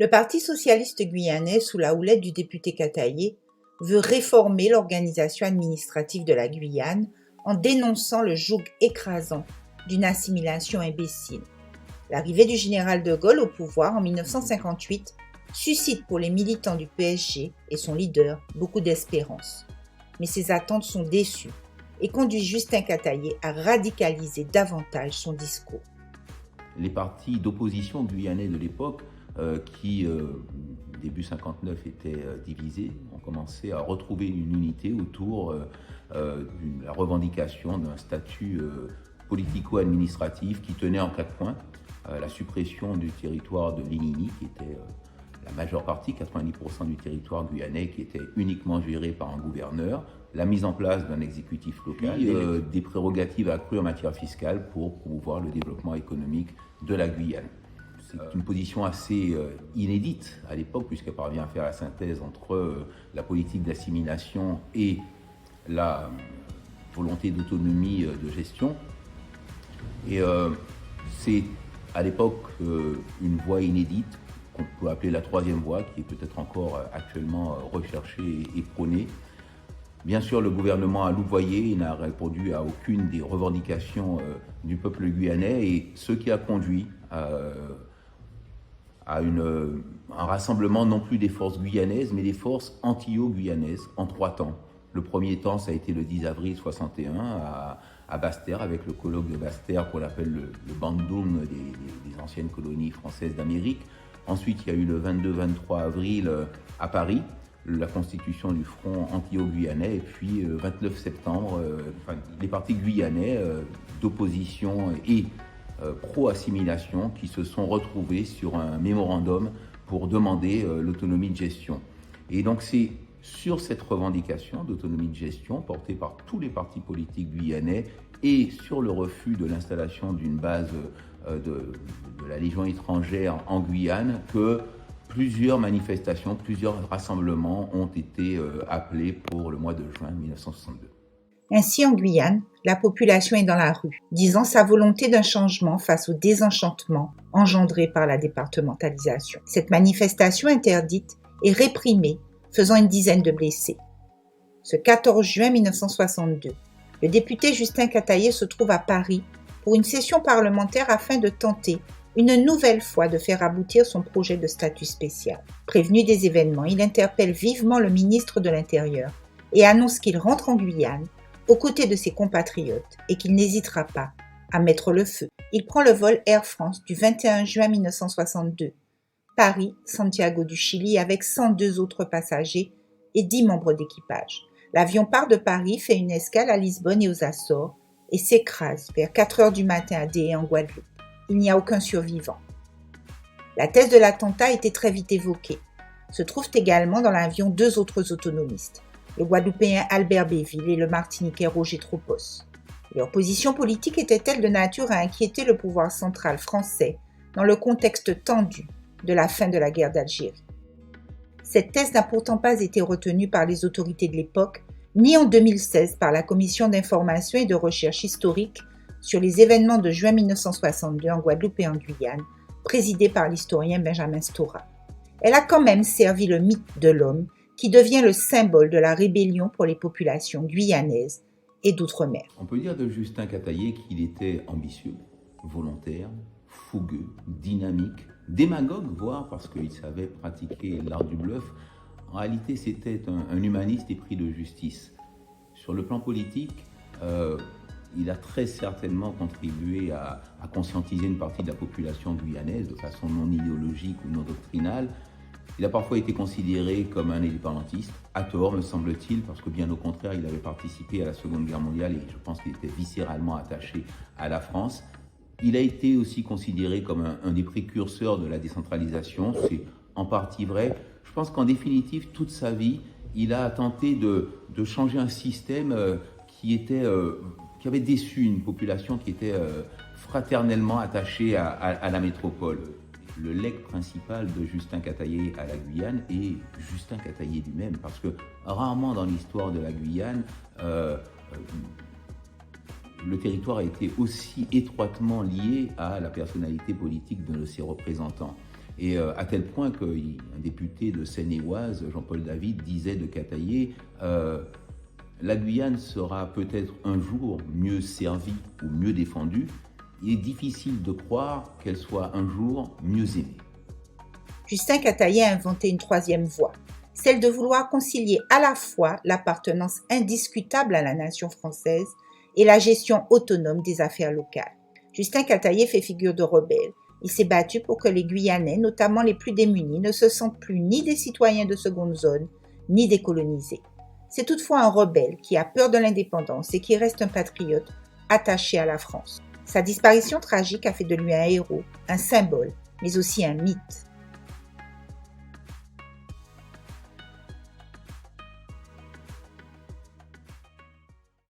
Le Parti socialiste guyanais, sous la houlette du député Kataïé, veut réformer l'organisation administrative de la Guyane en dénonçant le joug écrasant d'une assimilation imbécile. L'arrivée du général de Gaulle au pouvoir en 1958 suscite pour les militants du PSG et son leader beaucoup d'espérance. Mais ces attentes sont déçues et conduisent Justin Kataïé à radicaliser davantage son discours. Les partis d'opposition guyanais de l'époque, qui début 59 étaient divisés, ont commencé à retrouver une unité autour de la revendication d'un statut politico-administratif qui tenait en 4 points. La suppression du territoire de Linini, qui était la majeure partie, 90% du territoire guyanais, qui était uniquement géré par un gouverneur, la mise en place d'un exécutif local et des prérogatives accrues en matière fiscale pour promouvoir le développement économique de la Guyane. C'est une position assez inédite à l'époque, puisqu'elle parvient à faire la synthèse entre la politique d'assimilation et la volonté d'autonomie de gestion. Et c'est à l'époque une voie inédite qu'on peut appeler la troisième voie, qui est peut-être encore actuellement recherchée et prônée. Bien sûr, le gouvernement a louvoyé, il n'a répondu à aucune des revendications du peuple guyanais, et ce qui a conduit à un rassemblement non plus des forces guyanaises, mais des forces antillo-guyanaises en 3 temps. Le premier temps, ça a été le 10 avril 61 à Basse-Terre, avec le colloque de Basse-Terre qu'on appelle le Bandung des anciennes colonies françaises d'Amérique. Ensuite, il y a eu le 22-23 avril à Paris, la constitution du Front antillo-guyanais, et puis 29 septembre, les partis guyanais d'opposition et pro-assimilation qui se sont retrouvés sur un mémorandum pour demander l'autonomie de gestion. Et donc c'est sur cette revendication d'autonomie de gestion portée par tous les partis politiques guyanais et sur le refus de l'installation d'une base de la Légion étrangère en Guyane que plusieurs manifestations, plusieurs rassemblements ont été appelés pour le mois de juin 1962. Ainsi, en Guyane, la population est dans la rue, disant sa volonté d'un changement face au désenchantement engendré par la départementalisation. Cette manifestation interdite est réprimée, faisant une dizaine de blessés. Ce 14 juin 1962, le député Justin Kataïé se trouve à Paris pour une session parlementaire afin de tenter une nouvelle fois de faire aboutir son projet de statut spécial. Prévenu des événements, il interpelle vivement le ministre de l'Intérieur et annonce qu'il rentre en Guyane aux côtés de ses compatriotes et qu'il n'hésitera pas à mettre le feu. Il prend le vol Air France du 21 juin 1962, Paris-Santiago du Chili avec 102 autres passagers et 10 membres d'équipage. L'avion part de Paris, fait une escale à Lisbonne et aux Açores et s'écrase vers 4 heures du matin à Déé en Guadeloupe. Il n'y a aucun survivant. La thèse de l'attentat était très vite évoquée. Se trouvent également dans l'avion 2 autres autonomistes, le Guadeloupéen Albert Béville et le Martiniquais Roger Tropos. Leur position politique était-elle de nature à inquiéter le pouvoir central français dans le contexte tendu de la fin de la guerre d'Algérie? Cette thèse n'a pourtant pas été retenue par les autorités de l'époque, ni en 2016 par la Commission d'information et de recherche historique sur les événements de juin 1962 en Guadeloupe et en Guyane, présidée par l'historien Benjamin Stora. Elle a quand même servi le mythe de l'homme qui devient le symbole de la rébellion pour les populations guyanaises et d'outre-mer. On peut dire de Justin Kataïé qu'il était ambitieux, volontaire, fougueux, dynamique, démagogue, voire parce qu'il savait pratiquer l'art du bluff. En réalité, c'était un humaniste épris de justice. Sur le plan politique, il a très certainement contribué à conscientiser une partie de la population guyanaise de façon non idéologique ou non doctrinale. Il a parfois été considéré comme un indépendantiste, à tort me semble-t-il, parce que bien au contraire, il avait participé à la Seconde Guerre mondiale et je pense qu'il était viscéralement attaché à la France. Il a été aussi considéré comme un des précurseurs de la décentralisation, c'est en partie vrai. Je pense qu'en définitive, toute sa vie, il a tenté de changer un système qui avait déçu une population qui était fraternellement attachée à la métropole. Le legs principal de Justin Kataïé à la Guyane est Justin Kataïé lui-même, parce que rarement dans l'histoire de la Guyane, le territoire a été aussi étroitement lié à la personnalité politique de ses représentants. Et à tel point qu'un député de Seine-et-Oise, Jean-Paul David, disait de Cataillé la Guyane sera peut-être un jour mieux servie ou mieux défendue. Il est difficile de croire qu'elle soit un jour mieux aimée. Justin Cataillé a inventé une troisième voie, celle de vouloir concilier à la fois l'appartenance indiscutable à la nation française et la gestion autonome des affaires locales. Justin Cataillé fait figure de rebelle. Il s'est battu pour que les Guyanais, notamment les plus démunis, ne se sentent plus ni des citoyens de seconde zone, ni des colonisés. C'est toutefois un rebelle qui a peur de l'indépendance et qui reste un patriote attaché à la France. Sa disparition tragique a fait de lui un héros, un symbole, mais aussi un mythe.